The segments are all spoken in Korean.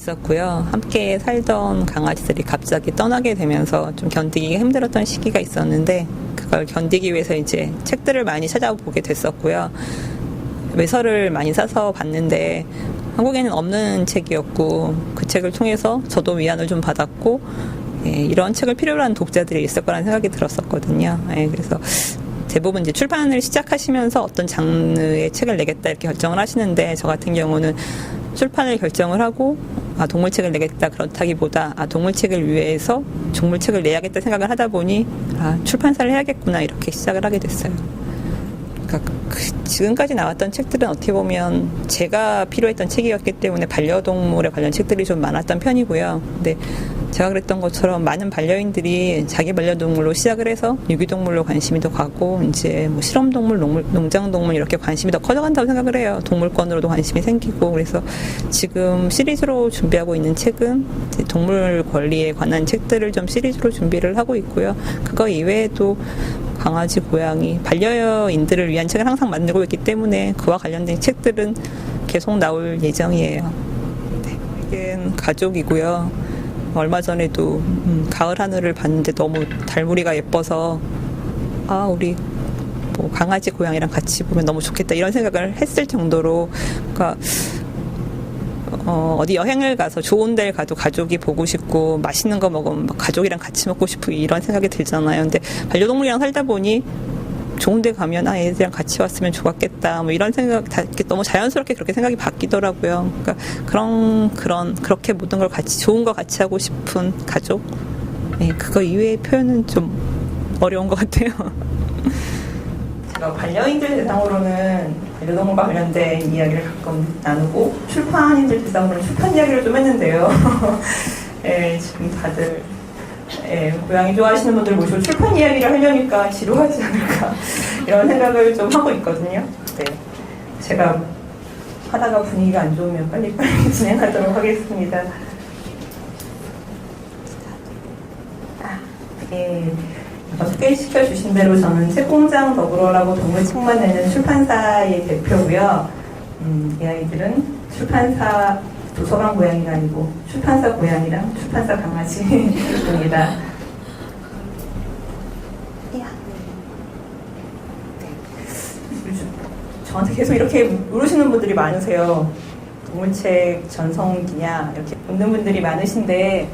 있었고요. 함께 살던 강아지들이 갑자기 떠나게 되면서 좀 견디기가 힘들었던 시기가 있었는데, 그걸 견디기 위해서 이제 책들을 많이 찾아보게 됐었고요. 외서를 많이 사서 봤는데 한국에는 없는 책이었고, 그 책을 통해서 저도 위안을 좀 받았고, 이런 책을 필요로 하는 독자들이 있을 거라는 생각이 들었었거든요. 그래서 대부분 이제 출판을 시작하시면서 어떤 장르의 책을 내겠다 이렇게 결정을 하시는데, 저 같은 경우는 출판을 결정을 하고 동물책을 내겠다 그렇다기보다 동물책을 위해서 종물책을 내야겠다 생각을 하다 보니 출판사를 해야겠구나 이렇게 시작을 하게 됐어요. 그러니까 지금까지 나왔던 책들은 어떻게 보면 제가 필요했던 책이었기 때문에 반려동물에 관련 책들이 좀 많았던 편이고요. 근데 제가 그랬던 것처럼 많은 반려인들이 자기 반려동물로 시작을 해서 유기동물로 관심이 더 가고, 이제 뭐 실험동물, 농장동물 이렇게 관심이 더 커져간다고 생각을 해요. 동물권으로도 관심이 생기고. 그래서 지금 시리즈로 준비하고 있는 책은 이제 동물 권리에 관한 책들을 좀 시리즈로 준비를 하고 있고요. 그거 이외에도 강아지, 고양이, 반려인들을 위한 책을 항상 만들고 있기 때문에 그와 관련된 책들은 계속 나올 예정이에요. 네, 이게 가족이고요. 얼마 전에도 가을 하늘을 봤는데 너무 달무리가 예뻐서 우리 뭐 강아지, 고양이랑 같이 보면 너무 좋겠다 이런 생각을 했을 정도로, 그러니까 어디 여행을 가서 좋은 데를 가도 가족이 보고 싶고 맛있는 거 먹으면 가족이랑 같이 먹고 싶고 이런 생각이 들잖아요. 근데 반려동물이랑 살다 보니 좋은 데 가면 애들이랑 같이 왔으면 좋았겠다 뭐 이런 생각 다 이렇게 너무 자연스럽게 그렇게 생각이 바뀌더라고요. 그러니까 그렇게 모든 걸 같이 좋은 거 같이 하고 싶은 가족, 그거 이외의 표현은 좀 어려운 것 같아요. 제가 반려인들 대상으로는 반려동물과 관련된 이야기를 가끔 나누고, 출판인들 대상으로는 출판 이야기를 좀 했는데요. 지금 다들 고양이 좋아하시는 분들 모시고 출판 이야기를 하려니까 지루하지 않을까 이런 생각을 좀 하고 있거든요. 네, 제가 하다가 분위기가 안 좋으면 빨리빨리 진행하도록 하겠습니다. 소개시켜 주신 대로 저는 책공장 더불어라고 동물책만 내는 출판사의 대표고요. 이 아이들은 출판사 도서관 고양이가 아니고 출판사 고양이랑 출판사 강아지입니다. 저한테 계속 이렇게 물으시는 분들이 많으세요. 동물책 전성기냐 이렇게 묻는 분들이 많으신데,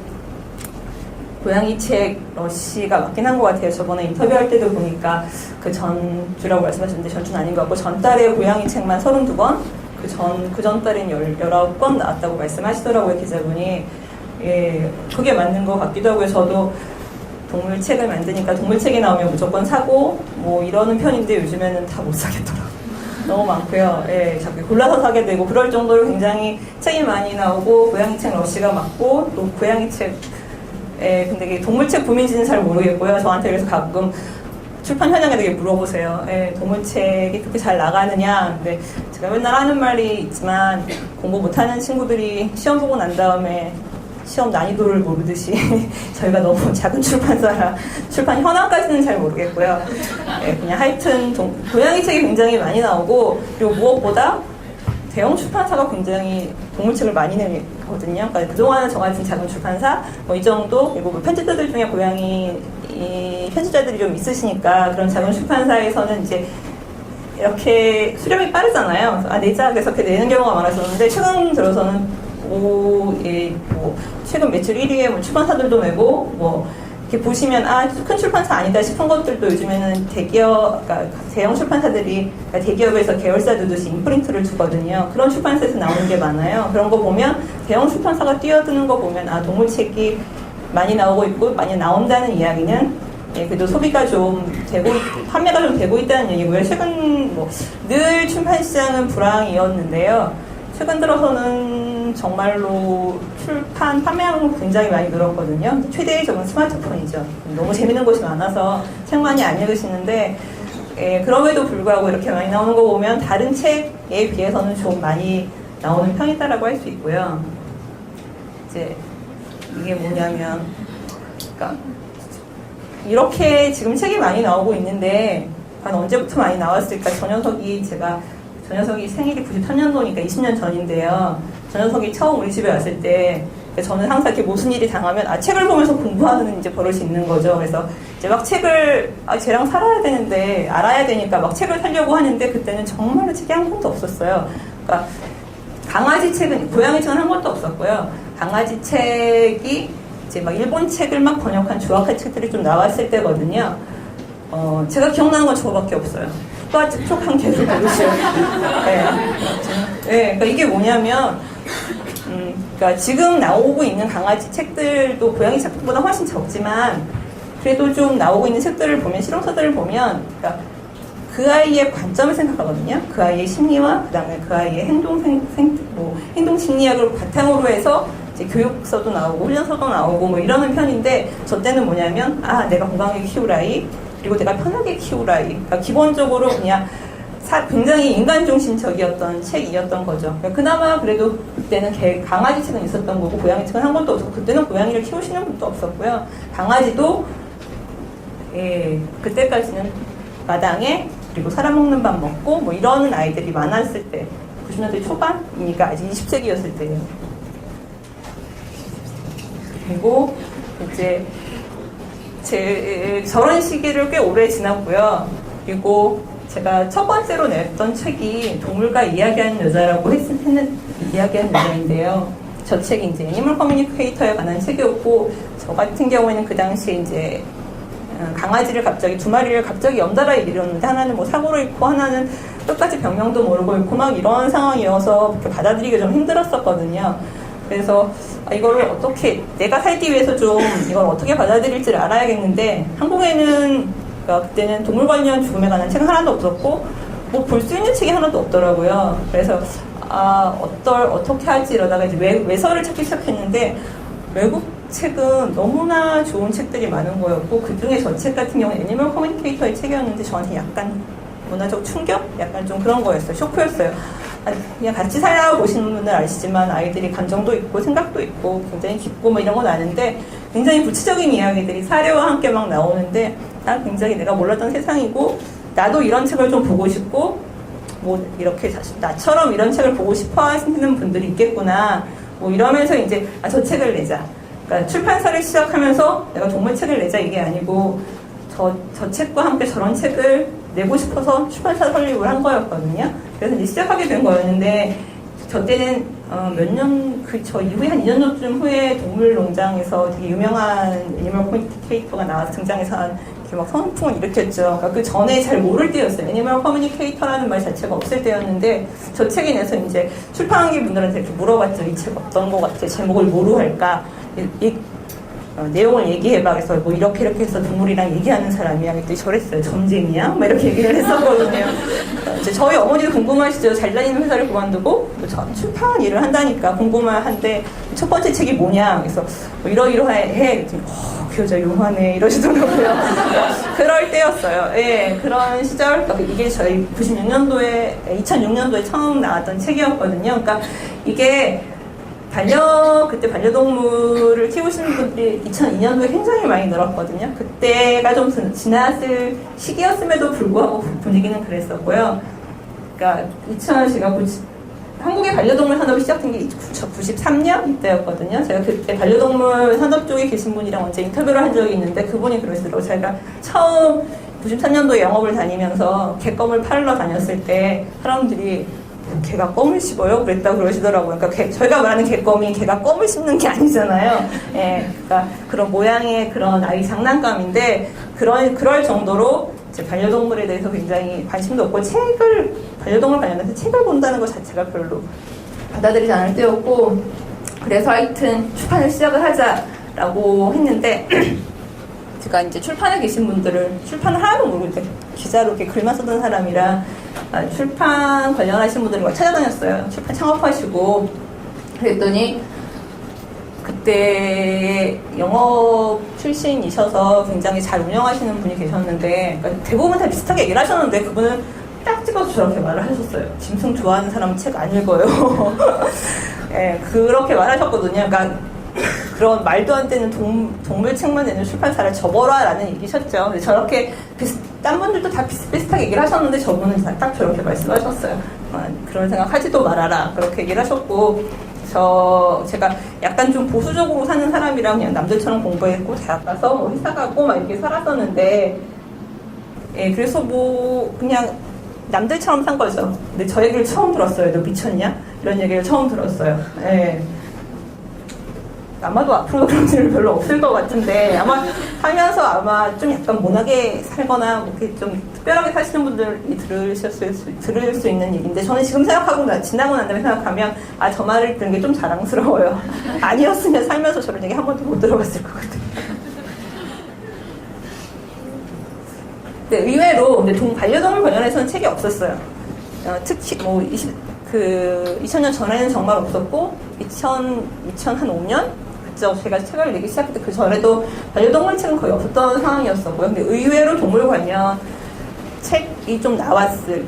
고양이 책 러시가 맞긴 한 것 같아요. 저번에 인터뷰할 때도 보니까 그 전주라고 말씀하셨는데 전주는 아닌 것 같고, 전달에 고양이 책만 32권, 그 전 달엔 19권 나왔다고 말씀하시더라고요, 기자분이. 그게 맞는 것 같기도 하고요. 저도 동물책을 만드니까 동물책이 나오면 무조건 사고 뭐 이러는 편인데, 요즘에는 다 못 사겠더라고요. 너무 많고요. 자꾸 골라서 사게 되고 그럴 정도로 굉장히 책이 많이 나오고, 고양이 책 러시가 맞고, 또 고양이 책 근데 이게 동물책 붐인지는 잘 모르겠고요. 저한테 그래서 가끔 출판 현장에 되게 물어보세요. 동물책이 그렇게 잘 나가느냐. 근데 제가 맨날 하는 말이 있지만, 공부 못하는 친구들이 시험 보고 난 다음에 시험 난이도를 모르듯이 저희가 너무 작은 출판사라 출판 현황까지는 잘 모르겠고요. 그냥 하여튼 고양이 책이 굉장히 많이 나오고, 그리고 무엇보다 대형 출판사가 굉장히 동물책을 많이 내거든요. 그러니까 그동안은 저 같은 작은 출판사 이 정도, 그리고 편집자들 중에 고양이 편집자들이 좀 있으시니까, 그런 작은 출판사에서는 이제 이렇게 수렴이 빠르잖아요. 내자 그래서 이렇게 내는 경우가 많았었는데, 최근 들어서는 최근 매출 1위에 출판사들도 내고, 이렇게 보시면 큰 출판사 아니다 싶은 것들도 요즘에는 그러니까 대형 출판사들이, 그러니까 대기업에서 계열사 두듯이 인프린트를 두거든요. 그런 출판사에서 나오는 게 많아요. 그런 거 보면 대형 출판사가 뛰어드는 거 보면 동물책이 많이 나오고 있고, 많이 나온다는 이야기는 그래도 소비가 좀 되고, 판매가 좀 되고 있다는 얘기고요. 최근 늘 출판 시장은 불황이었는데요. 최근 들어서는 정말로 출판 판매량은 굉장히 많이 늘었거든요. 최대의 적은 스마트폰이죠. 너무 재밌는 것이 많아서 책 많이 안 읽으시는데, 그럼에도 불구하고 이렇게 많이 나오는 거 보면 다른 책에 비해서는 좀 많이 나오는 편이다라고 할 수 있고요. 이제 이게 뭐냐면, 그러니까 이렇게 지금 책이 많이 나오고 있는데, 언제부터 많이 나왔을까? 저 녀석이 생일이 93년도니까 20년 전인데요. 저 녀석이 처음 우리 집에 왔을 때 저는 항상 이렇게 무슨 일이 당하면 책을 보면서 공부하는 이제 버릇이 있는 거죠. 그래서 이제 막 책을 쟤랑 살아야 되는데 알아야 되니까 막 책을 사려고 하는데 그때는 정말로 책이 한 권도 없었어요. 그러니까 강아지 책은 고양이 책은 한 권도 없었고요. 강아지 책이 이제 막 일본 책을 막 번역한 조악한 책들이 좀 나왔을 때거든요. 제가 기억나는 건 저거밖에 없어요. 국가지 촉한 개를 고르시오. 네. 네. 그러니까 이게 뭐냐면, 그러니까 지금 나오고 있는 강아지 책들도 고양이 책보다 훨씬 적지만, 그래도 좀 나오고 있는 책들을 보면, 실용서들을 보면, 그러니까 그 아이의 관점을 생각하거든요. 그 아이의 심리와, 그 다음에 그 아이의 행동 심리학을 바탕으로 해서, 이제 교육서도 나오고, 훈련서도 나오고, 뭐 이러는 편인데, 저 때는 뭐냐면, 내가 건강하게 키울 아이, 그리고 내가 편하게 키울 아이. 그러니까 기본적으로 그냥 굉장히 인간중심적이었던 책이었던 거죠. 그러니까 그나마 그래도 그때는 강아지 책은 있었던 거고 고양이 책은 한 번도 없었고 그때는 고양이를 키우시는 분도 없었고요. 강아지도 그때까지는 마당에 그리고 사람 먹는 밥 먹고 뭐 이러는 아이들이 많았을 때 90년대 초반이니까 아직 20세기였을 때예요. 그리고 이제 저런 시기를 꽤 오래 지났고요. 그리고 제가 첫 번째로 냈던 책이 동물과 이야기하는 여자라고 이야기하는 여자인데요. 저 책이 이제 애니멀 커뮤니케이터에 관한 책이었고, 저 같은 경우에는 그 당시에 이제 강아지를 두 마리를 갑자기 연달아 잃었는데, 하나는 뭐 사고로 잃고, 하나는 끝까지 병명도 모르고 잃고, 막 이런 상황이어서 그렇게 받아들이기가 좀 힘들었었거든요. 그래서 이거를 어떻게 내가 살기 위해서 좀 이걸 어떻게 받아들일지를 알아야겠는데 한국에는 그러니까 그때는 동물 관련 죽음에 관한 책은 하나도 없었고 뭐 볼 수 있는 책이 하나도 없더라고요. 그래서 어떻게 할지 이러다가 이제 외서를 찾기 시작했는데 외국 책은 너무나 좋은 책들이 많은 거였고 그 중에 저 책 같은 경우는 애니멀 커뮤니케이터의 책이었는데 저한테 약간 문화적 충격? 약간 좀 그런 거였어요. 쇼크였어요. 그냥 같이 살아보시는 분들 아시지만 아이들이 감정도 있고 생각도 있고 굉장히 깊고 뭐 이런 건 아는데 굉장히 구체적인 이야기들이 사례와 함께 막 나오는데 굉장히 내가 몰랐던 세상이고 나도 이런 책을 좀 보고 싶고 뭐 이렇게 나처럼 이런 책을 보고 싶어 하시는 분들이 있겠구나 뭐 이러면서 이제 저 책을 내자. 그러니까 출판사를 시작하면서 내가 동물책을 내자 이게 아니고 저 책과 함께 저런 책을 내고 싶어서 출판사 설립을 한 거였거든요. 그래서 이제 시작하게 된 거였는데, 저 때는 저 이후에 한 2년 정도 후에 동물농장에서 되게 유명한 애니멀 커뮤니케이터가 등장해서 이렇게 막 선풍을 일으켰죠. 그러니까 그 전에 잘 모를 때였어요. 애니멀 커뮤니케이터라는 말 자체가 없을 때였는데, 저 책에 내서 이제 출판하는 분들한테 이렇게 물어봤죠. 이 책 어떤 거 같아? 제목을 뭐로 할까? 내용을 얘기해봐. 그래서 뭐 이렇게 해서 동물이랑 얘기하는 사람이야. 그랬더니 저랬어요. 점쟁이야? 막 이렇게 얘기를 했었거든요. 이제 저희 어머니도 궁금하시죠. 잘 다니는 회사를 그만두고 출판 일을 한다니까 궁금한데 첫 번째 책이 뭐냐? 그래서 뭐 이러이러해. 그랬더니 그 여자 용하네 이러시더라고요. 그럴 때였어요. 예, 그런 시절. 이게 저희 2006년도에 처음 나왔던 책이었거든요. 그러니까 이게 그때 반려동물을 키우시는 분들이 2002년도에 굉장히 많이 늘었거든요. 그때가 좀 지났을 시기였음에도 불구하고 분위기는 그랬었고요. 그러니까 한국의 반려동물 산업이 시작된 게 93년 이때였거든요. 제가 그때 반려동물 산업 쪽에 계신 분이랑 언제 인터뷰를 한 적이 있는데 그분이 그러시더라고요. 제가 처음 93년도에 영업을 다니면서 개껌을 팔러 다녔을 때 사람들이 개가 껌을 씹어요? 그랬다고 그러시더라고요. 그러니까 저희가 말하는 개껌이 개가 껌을 씹는 게 아니잖아요. 예, 그러니까 그런 모양의 그런 아이 장난감인데 그럴 정도로 이제 반려동물에 대해서 굉장히 관심도 없고 반려동물 관련해서 책을 본다는 것 자체가 별로 받아들이지 않을 때였고 그래서 하여튼 출판을 시작을 하자라고 했는데 제가 이제 출판에 계신 분들을 출판을 하나도 모르고 이제 기자로 이렇게 글만 쓰던 사람이라 출판 관련하신 분들을 찾아다녔어요. 출판 창업하시고 그랬더니 그때 영업 출신이셔서 굉장히 잘 운영하시는 분이 계셨는데 그러니까 대부분 다 비슷하게 얘기를 하셨는데 그분은 딱 찍어서 저렇게 말을 하셨어요. 짐승 좋아하는 사람은 책 안 읽어요. 네, 그렇게 말하셨거든요. 그러니까 그런 말도 안 되는 동물 책만 내는 출판사를 접어라 라는 얘기셨죠. 근데 저렇게 딴 분들도 다 비슷비슷하게 얘기를 하셨는데 저분은 딱 저렇게 말씀하셨어요. 그런 생각 하지도 말아라. 그렇게 얘기를 하셨고 제가 약간 좀 보수적으로 사는 사람이랑 그냥 남들처럼 공부했고 대학 가서 뭐 회사 가고 막 이렇게 살았었는데, 예, 그래서 뭐 그냥 남들처럼 산 거죠. 근데 저 얘기를 처음 들었어요. 너 미쳤냐? 이런 얘기를 처음 들었어요. 예. 아마도 앞으로 그런 일은 별로 없을 것 같은데, 아마 살면서 아마 좀 약간 모나게 살거나 뭐 이렇게 좀 특별하게 사시는 분들이 들을 수 있는 얘기인데, 저는 지금 생각하고 지나고 난 다음에 생각하면 저 말을 듣는 게 좀 자랑스러워요. 아니었으면 살면서 저런 얘기 한 번도 못 들어봤을 것 같아요. 네, 의외로 근데 반려동물 관련해서는 책이 없었어요. 특히 뭐 2000년 전에는 정말 없었고 2005년 그죠? 제가 책을 내기 시작할 때 그 전에도 반려동물 책은 거의 없었던 상황이었었고요. 근데 의외로 동물 관련 책이 좀 나왔을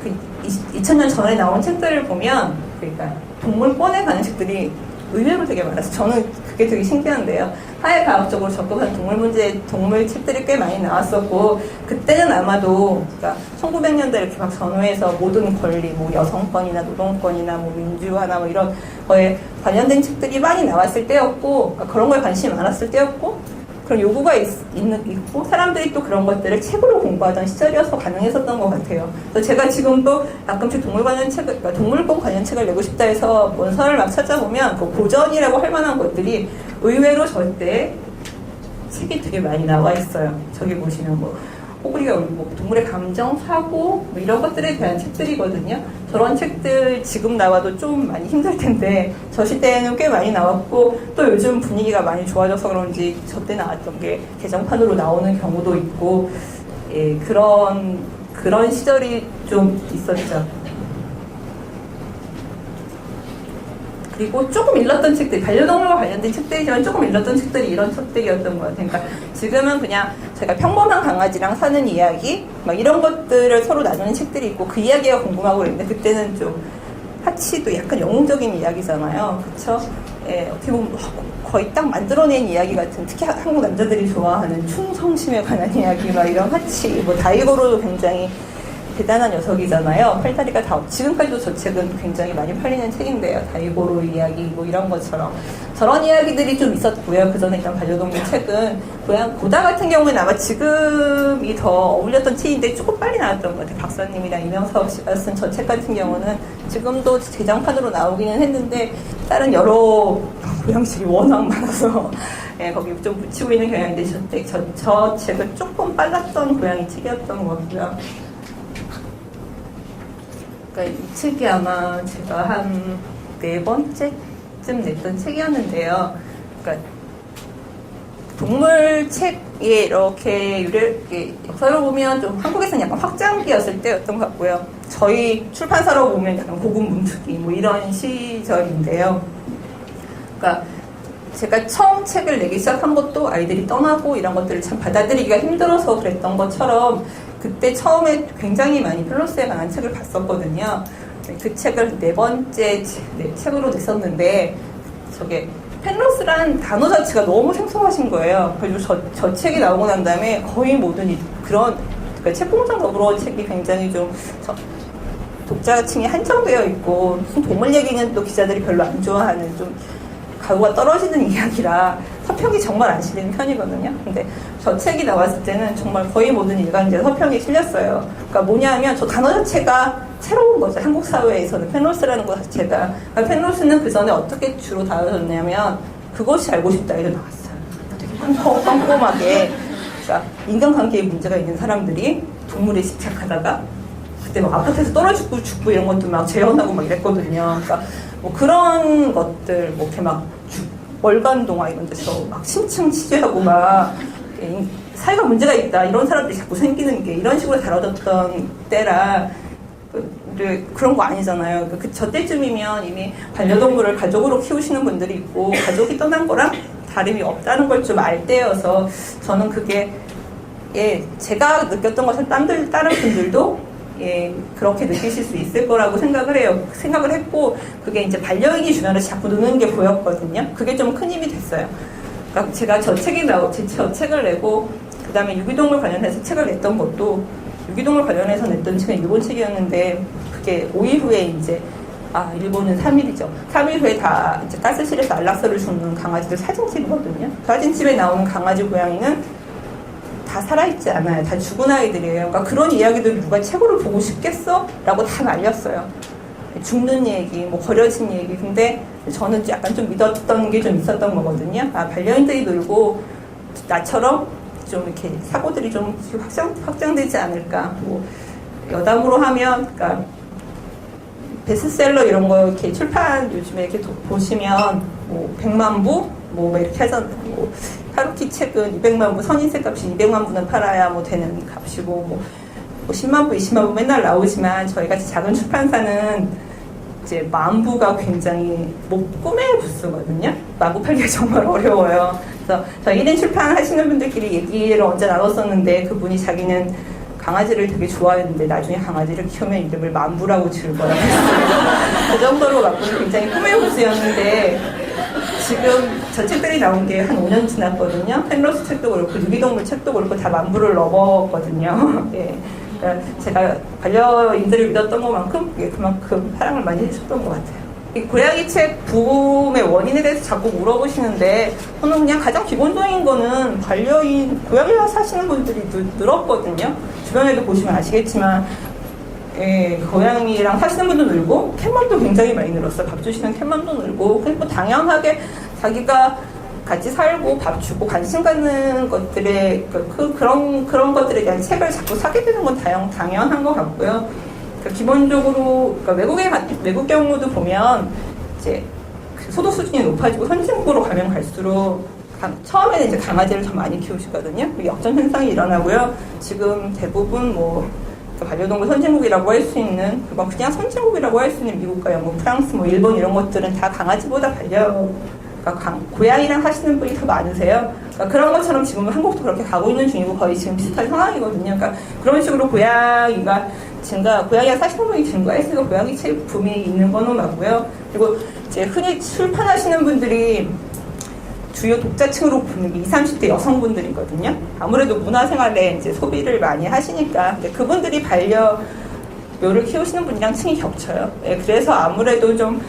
2000년 전에 나온 책들을 보면, 그러니까 동물권에 관한 책들이 의외로 되게 많아서 저는 그게 되게 신기한데요. 사회과학적으로 접근한 동물 책들이 꽤 많이 나왔었고, 그때는 아마도, 그러니까 1900년대 이렇게 막 전후해서 모든 권리, 뭐 여성권이나 노동권이나 뭐 민주화나 뭐 이런 거에 관련된 책들이 많이 나왔을 때였고, 그러니까 그런 거에 관심이 많았을 때였고, 그런 요구가 있고, 사람들이 또 그런 것들을 책으로 공부하던 시절이어서 가능했었던 것 같아요. 그래서 제가 지금 또 가끔씩 그러니까 동물권 관련 책을 내고 싶다 해서 원서를 막 찾아보면 그 고전이라고 할 만한 것들이 의외로 저때 책이 되게 많이 나와 있어요. 저기 보시면 뭐 호구리가 울고 동물의 감정, 사고 뭐 이런 것들에 대한 책들이거든요. 저런 책들 지금 나와도 좀 많이 힘들 텐데 저 시대에는 꽤 많이 나왔고, 또 요즘 분위기가 많이 좋아져서 그런지 저 때 나왔던 게 개정판으로 나오는 경우도 있고, 예, 그런 시절이 좀 있었죠. 그리고 조금 읽었던 책들, 반려동물과 관련된 책들이지만 조금 읽었던 책들이 이런 책들이었던 것 같아요. 그러니까 지금은 그냥 제가 평범한 강아지랑 사는 이야기, 막 이런 것들을 서로 나누는 책들이 있고, 그 이야기가 궁금하고 그랬는데, 그때는 좀 하치도 약간 영웅적인 이야기잖아요. 그쵸? 예, 어떻게 보면 거의 딱 만들어낸 이야기 같은, 특히 한국 남자들이 좋아하는 충성심에 관한 이야기, 막 이런 하치, 뭐 다이고로도 굉장히 대단한 녀석이잖아요. 팔다리가 지금까지도 저 책은 굉장히 많이 팔리는 책인데요. 다이고로 이야기 뭐 이런 것처럼 저런 이야기들이 좀 있었고요. 그 전에 있던 반려동물 책은 고다 같은 경우는 아마 지금이 더 어울렸던 책인데 조금 빨리 나왔던 것 같아요. 박사님이랑 이명석 씨가 쓴 저 책 같은 경우는 지금도 개정판으로 나오기는 했는데 다른 여러 고양식이 워낙 많아서 예, 거기 좀 묻히고 있는 경향인데, 저 책은 조금 빨랐던 고양이 책이었던 것 같고요. 그러니까 이 책이 아마 제가 한 4번째쯤 냈던 책이었는데요. 그러니까 동물 책에 이렇게 역사로 보면 좀 한국에서는 약간 확장기였을 때였던 것 같고요. 저희 출판사로 보면 약간 고급 문투기 뭐 이런 시절인데요. 그러니까 제가 처음 책을 내기 시작한 것도 아이들이 떠나고 이런 것들을 참 받아들이기가 힘들어서 그랬던 것처럼, 그때 처음에 굉장히 많이 펠로스에 관한 책을 봤었거든요. 그 책을 4번째 책으로 냈었는데, 저게 펠로스란 단어 자체가 너무 생소하신 거예요. 그래서 저 책이 나오고 난 다음에 거의 모든 그러니까 책공장 더불어 책이 굉장히 좀 독자층이 한정되어 있고, 무슨 동물 얘기는 또 기자들이 별로 안 좋아하는 좀 가구가 떨어지는 이야기라 서평이 정말 안 실리는 편이거든요. 근데 저 책이 나왔을 때는 정말 거의 모든 일간지에 서평이 실렸어요. 그러니까 뭐냐면 저 단어 자체가 새로운 거죠. 한국 사회에서는 펜로스라는 것 자체가. 그러니까 펜로스는 그 전에 어떻게 주로 다뤄졌냐면 그것이 알고 싶다에도 나왔어요. 되게 꼼꼼하게. 그러니까 인간관계에 문제가 있는 사람들이 동물에 집착하다가 그때 막 아파트에서 떨어지고 죽고 이런 것도 막 재현하고 막 이랬거든요. 그러니까 뭐 그런 것들, 뭐 이렇게 막 월간동화 이런 데서 막 심층 취재하고 막 사회가 문제가 있다 이런 사람들이 자꾸 생기는 게 이런 식으로 다뤄졌던 때라 그런 거 아니잖아요. 저 때쯤이면 이미 반려동물을 가족으로 키우시는 분들이 있고 가족이 떠난 거랑 다름이 없다는 걸 좀 알 때여서 저는 그게 제가 느꼈던 것을 다른 분들도 그렇게 느끼실 수 있을 거라고 생각을 했고, 그게 이제 반려인이 주변에 자꾸 느는 게 보였거든요. 그게 좀 큰 힘이 됐어요. 그러니까 제가 저 책을 내고, 그 다음에 유기동물 관련해서 책을 냈던 것도, 유기동물 관련해서 냈던 책은 일본 책이었는데, 그게 5일 후에 이제 일본은 3일이죠. 3일 후에 다 이제 가스실에서 안락사를 주는 강아지들 사진집이거든요. 사진집에 나오는 강아지, 고양이는 다 살아있지 않아요. 다 죽은 아이들이에요. 그러니까 그런 이야기들을 누가 책으로 보고 싶겠어? 라고 다 말렸어요. 죽는 얘기, 뭐 버려진 얘기. 근데 저는 약간 좀 믿었던 게 좀 있었던 거거든요. 반려인들이 놀고 나처럼 좀 이렇게 사고들이 좀 확장되지 않을까. 뭐 여담으로 하면, 그러니까 베스트셀러 이런 거 이렇게 출판 요즘에 이렇게 보시면 뭐 100만 부, 뭐 이렇게 해서 뭐 하루키 책은 200만 부, 선인세 값이 200만 부는 팔아야 뭐 되는 값이고 뭐 10만 부, 20만 부 맨날 나오지만 저희 같이 작은 출판사는 이제 10,000부가 굉장히 뭐 꿈의 부수거든요. 마구 팔기가 정말 어려워요. 그래서 저희 1인 출판 하시는 분들끼리 얘기를 언제 나눴었는데 그분이 자기는 강아지를 되게 좋아했는데 나중에 강아지를 키우면 이름을 만부라고 지을 거라고 했어요. 그 정도로 만부는 굉장히 꿈의 부수였는데 지금 저 책들이 나온 게 한 5년 지났거든요. 펜러스 책도 그렇고 유기동물 책도 그렇고 다 만부를 넘었거든요. 예. 그러니까 제가 반려인들을 믿었던 것만큼 그만큼 사랑을 많이 해줬던 것 같아요. 이 고양이 책 붐의 원인에 대해서 자꾸 물어보시는데 저는 그냥 가장 기본적인 거는 반려인, 고양이와 사시는 분들이 늘었거든요. 주변에도 보시면 아시겠지만 고양이랑 사시는 분도 늘고 캣맘도 굉장히 많이 늘었어요. 밥 주시는 캣맘도 늘고 그리고 당연하게 자기가 같이 살고 밥 주고 관심 갖는 것들에 그런 것들에 대한 책을 자꾸 사게 되는 건 당연한 것 같고요. 그러니까 기본적으로 외국 경우도 보면 이제 소득 수준이 높아지고 선진국으로 가면 갈수록 처음에는 이제 강아지를 더 많이 키우시거든요. 역전 현상이 일어나고요. 지금 대부분 뭐 반려동물 선진국이라고 할 수 있는 그냥 선진국이라고 할 수 있는 미국과 영국, 프랑스, 뭐 일본 이런 것들은 다 강아지보다 고양이랑 하시는 분이 더 많으세요. 그러니까 그런 것처럼 지금 한국도 그렇게 가고 있는 중이고 거의 지금 비슷한 상황이거든요. 그러니까 그런 식으로 고양이가 사시는 분이 증가했으니까 고양이 책 붐이 있는 거는 맞고요. 그리고 이제 흔히 출판하시는 분들이 주요 독자층으로 보는 게 20, 30대 여성분들이거든요. 아무래도 문화생활에 이제 소비를 많이 하시니까. 근데 그분들이 반려묘를 키우시는 분이랑 층이 겹쳐요. 네, 그래서 아무래도 좀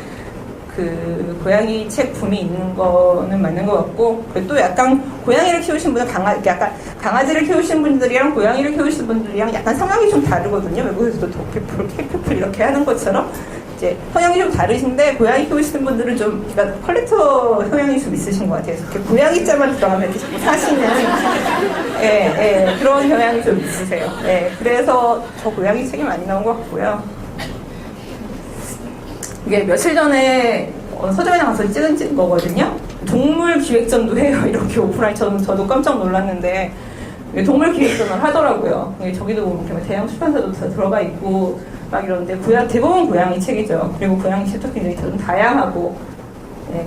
고양이 책 붐이 있는 거는 맞는 것 같고, 또 약간 고양이를 키우신 분은 약간 강아지를 키우신 분들이랑 고양이를 키우신 분들이랑 약간 성향이 좀 다르거든요. 외국에서도 도피풀, 캐피풀 이렇게 하는 것처럼. 이제 성향이 좀 다르신데 고양이 키우시는 분들은 좀 그러니까 컬렉터 성향이 좀 있으신 것 같아요. 이렇게 고양이 자만 들어가면 이렇게 자꾸 사시는 그런 경향이 좀 있으세요. 그래서 저 고양이 책이 많이 나온 것 같고요. 이게 며칠 전에 서점에 가서 찍은 거거든요. 동물 기획전도 해요. 이렇게 오프라인 저도 깜짝 놀랐는데 동물 기획전을 하더라고요. 저기도 보면 대형 출판사도 다 들어가 있고 막 이러는데 대부분 고양이 책이죠. 그리고 고양이 책도 굉장히 좀 다양하고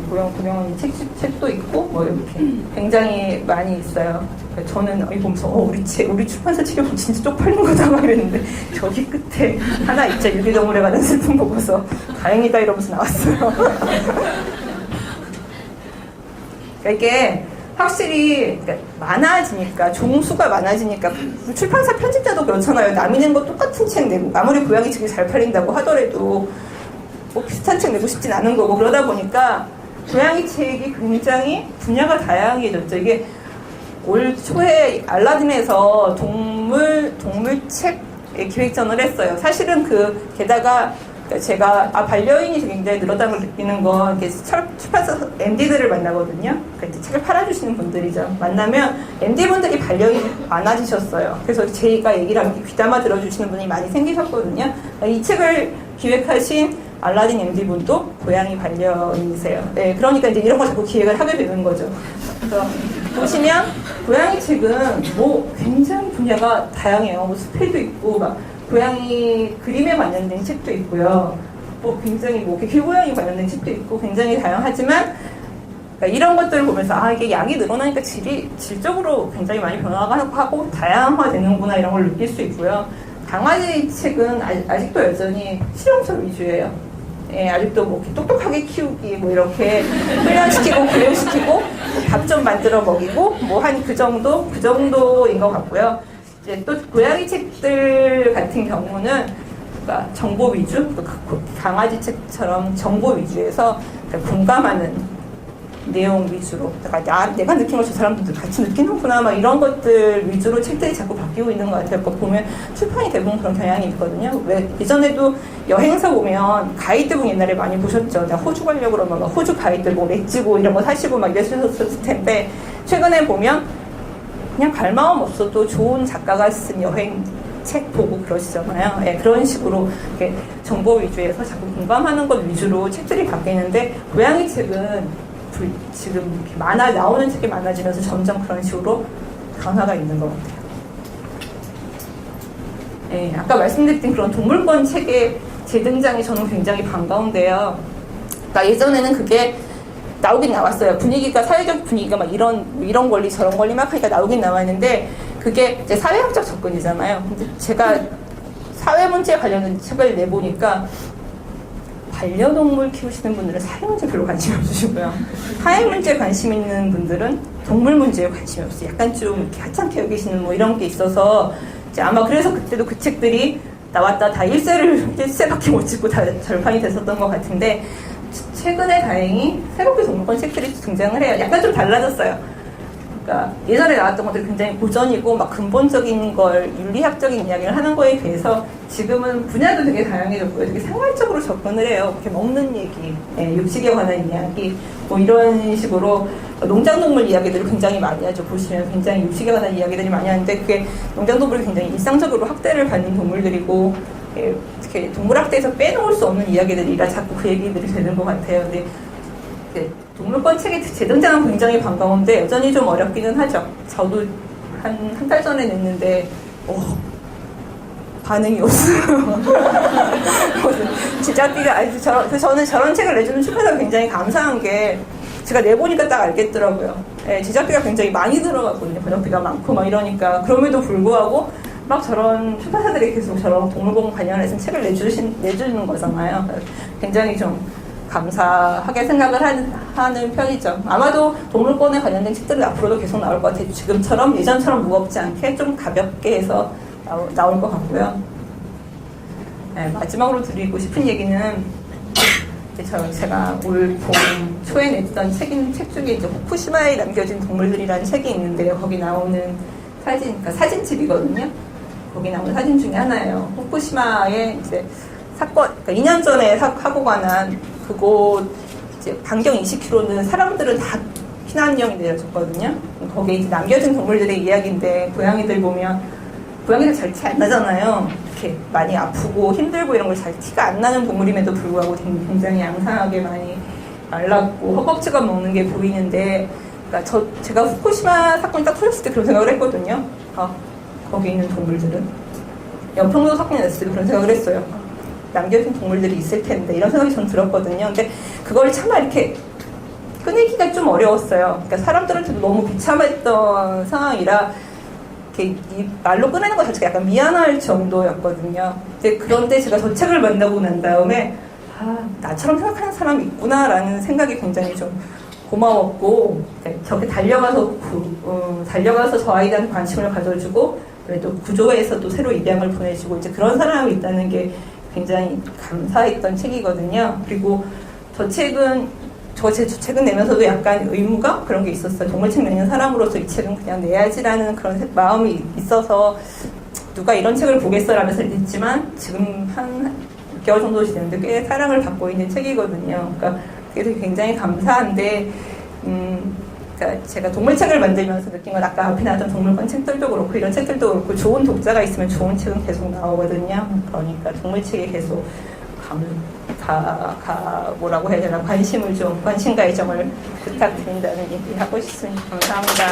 고양이 책도 있고 뭐 이렇게 굉장히 많이 있어요. 저는 이거 보면서 우리 출판사 책이 진짜 쪽팔린 거다 막 이랬는데 저기 끝에 하나 있죠. 유기동물에 관한 슬픔 보고서 다행이다 이러면서 나왔어요. 그러니까 이게 확실히 많아지니까 종수가 많아지니까 출판사 편집자도 그렇잖아요. 남이 낸 거 똑같은 책 내고 아무리 고양이 책이 잘 팔린다고 하더라도 뭐 비슷한 책 내고 싶진 않은 거고 그러다 보니까 고양이 책이 굉장히 분야가 다양해졌죠. 이게 올 초에 알라딘에서 동물책 기획전을 했어요. 사실은 게다가 제가 반려인이 굉장히 늘었다고 느끼는 건 이렇게 출판사 MD들을 만나거든요. 그러니까 책을 팔아주시는 분들이죠. 만나면 MD분들이 반려인이 많아지셨어요. 그래서 제가 얘기를 하면 귀담아 들어주시는 분이 많이 생기셨거든요. 이 책을 기획하신 알라딘 MD분도 고양이 반려인이세요. 그러니까 이제 이런 거 자꾸 기획을 하게 되는 거죠. 그래서 보시면 고양이 책은 뭐 굉장히 분야가 다양해요. 뭐 스페도 있고 막 고양이 그림에 관련된 책도 있고요. 뭐 굉장히 뭐 길고양이 관련된 책도 있고 굉장히 다양하지만 그러니까 이런 것들을 보면서 이게 양이 늘어나니까 질적으로 굉장히 많이 변화하고 다양화되는구나 이런 걸 느낄 수 있고요. 강아지 책은 아직도 여전히 실용성 위주예요. 아직도 뭐 똑똑하게 키우기 뭐 이렇게 훈련시키고 교육시키고 밥 좀 만들어 먹이고 뭐 한 그 정도인 것 같고요. 이제 또 고양이 책들 같은 경우는 그러니까 정보 위주, 강아지 책처럼 정보 위주에서 공감하는 내용 위주로, 내가 느낀 걸 저 사람들도 같이 느끼는구나, 막 이런 것들 위주로 책들이 자꾸 바뀌고 있는 것 같아요. 그거 보면 출판이 대부분 그런 경향이 있거든요. 왜 예전에도 여행사 보면 가이드북 옛날에 많이 보셨죠. 내가 호주 가려고 그러면 막 호주 가이드 뭐 렛츠고 이런 거 사시고 막 이랬었을 텐데, 최근에 보면 그냥 갈마음 없어도 좋은 작가가 쓴 여행 책 보고 그러시잖아요. 예, 그런 식으로 이렇게 정보 위주에서 자꾸 공감하는 것 위주로 책들이 바뀌는데, 고양이 책은 지금 이렇게 나오는 책이 많아지면서 점점 그런 식으로 변화가 있는 것 같아요. 예, 아까 말씀드린 그런 동물권 책의 재등장이 저는 굉장히 반가운데요. 그러니까 예전에는 그게 나오긴 나왔어요. 분위기가, 사회적 분위기가 막 이런 권리 저런 권리 막 하니까 나오긴 나왔는데, 그게 이제 사회학적 접근이잖아요. 근데 제가 사회 문제에 관련된 책을 내보니까 반려동물 키우시는 분들은 사회 문제 별로 관심 없으시고요. 사회 문제에 관심 있는 분들은 동물 문제에 관심이 없어요. 약간 좀 이렇게 하찮게 여기시는 뭐 이런 게 있어서, 이제 아마 그래서 그때도 그 책들이 나왔다 다 1세밖에 못 찍고 다 절판이 됐었던 것 같은데, 최근에 다행히 새롭게 동물권 책들이 등장을 해요. 약간 좀 달라졌어요. 그러니까 예전에 나왔던 것들이 굉장히 고전이고 막 근본적인 걸, 윤리학적인 이야기를 하는 거에 비해서 지금은 분야도 되게 다양해졌고요. 되게 생활적으로 접근을 해요. 이렇게 먹는 얘기, 육식에 관한 이야기, 뭐 이런 식으로 농장동물 이야기들을 굉장히 많이 하죠. 보시면 굉장히 육식에 관한 이야기들이 많이 하는데, 그게 농장동물이 굉장히 일상적으로 학대를 받는 동물들이고, 이렇게 동물학대에서 빼놓을 수 없는 이야기들이라 자꾸 그 얘기들이 되는 것 같아요. 근데 동물권 책이 재등장은 굉장히 반가운데 여전히 좀 어렵기는 하죠. 저도 한 달 전에 냈는데 반응이 없어요. 제작비가 저는 저런 책을 내주는 출판사가 굉장히 감사한 게, 제가 내보니까 딱 알겠더라고요. 예, 제작비가 굉장히 많이 들어갔거든요. 번역비가 많고 막 이러니까. 그럼에도 불구하고 막 저런 출판사들이 계속 저런 동물보호 관련해서 책을 내주는 거잖아요. 굉장히 좀 감사하게 생각을 하는 편이죠. 아마도 동물권에 관련된 책들은 앞으로도 계속 나올 것 같아요. 지금처럼, 예전처럼 무겁지 않게 좀 가볍게 해서 나올 것 같고요. 네, 마지막으로 드리고 싶은 얘기는, 제가 올 봄 초에 냈던 책 중에 이제 후쿠시마에 남겨진 동물들이라는 책이 있는데, 거기 나오는 그러니까 사진집이거든요. 거기 나오는 사진 중에 하나예요. 후쿠시마에 이제 사건, 그러니까 2년 전에 사고가 난 그곳, 이제 반경 20km는 사람들은 다 피난령이 내려졌거든요. 거기에 이제 남겨진 동물들의 이야기인데, 고양이들 보면 고양이들 잘 티 안 나잖아요. 이렇게 많이 아프고 힘들고 이런 걸 잘 티가 안 나는 동물임에도 불구하고 굉장히 양상하게 많이 말랐고 허겁지겁 먹는 게 보이는데, 그러니까 제가 후쿠시마 사건이 딱 터졌을 때 그런 생각을 했거든요. 거기 있는 동물들은, 연평도 사건이 났을 때 그런 생각을 했어요. 남겨진 동물들이 있을 텐데, 이런 생각이 전 들었거든요. 근데 그걸 차마 이렇게 꺼내기가 좀 어려웠어요. 그러니까 사람들한테도 너무 비참했던 상황이라 이렇게 이 말로 꺼내는 것 자체가 약간 미안할 정도였거든요. 그런데 제가 저 책을 만나고 난 다음에 나처럼 생각하는 사람이 있구나라는 생각이 굉장히 좀 고마웠고, 저렇게 달려가서 저 아이한테 관심을 가져주고, 그래도 구조에서도 새로 입양을 보내주고 이제 그런 사람이 있다는 게 굉장히 감사했던 책이거든요. 그리고 저 책은 내면서도 약간 의무감? 그런 게 있었어요. 동물책 내는 사람으로서 이 책은 그냥 내야지라는 그런 마음이 있어서, 누가 이런 책을 보겠어라면서 냈지만 지금 한 6개월 정도 지났는데 꽤 사랑을 받고 있는 책이거든요. 그러니까 그게 굉장히 감사한데, 그러니까 제가 동물책을 만들면서 느낀 건, 아까 앞에 나왔던 동물권 책들도 그렇고 이런 책들도 그렇고, 좋은 독자가 있으면 좋은 책은 계속 나오거든요. 그러니까 동물책에 계속 뭐라고 해야 되나, 관심과 애정을 부탁드린다는 얘기 하고 싶습니다. 감사합니다.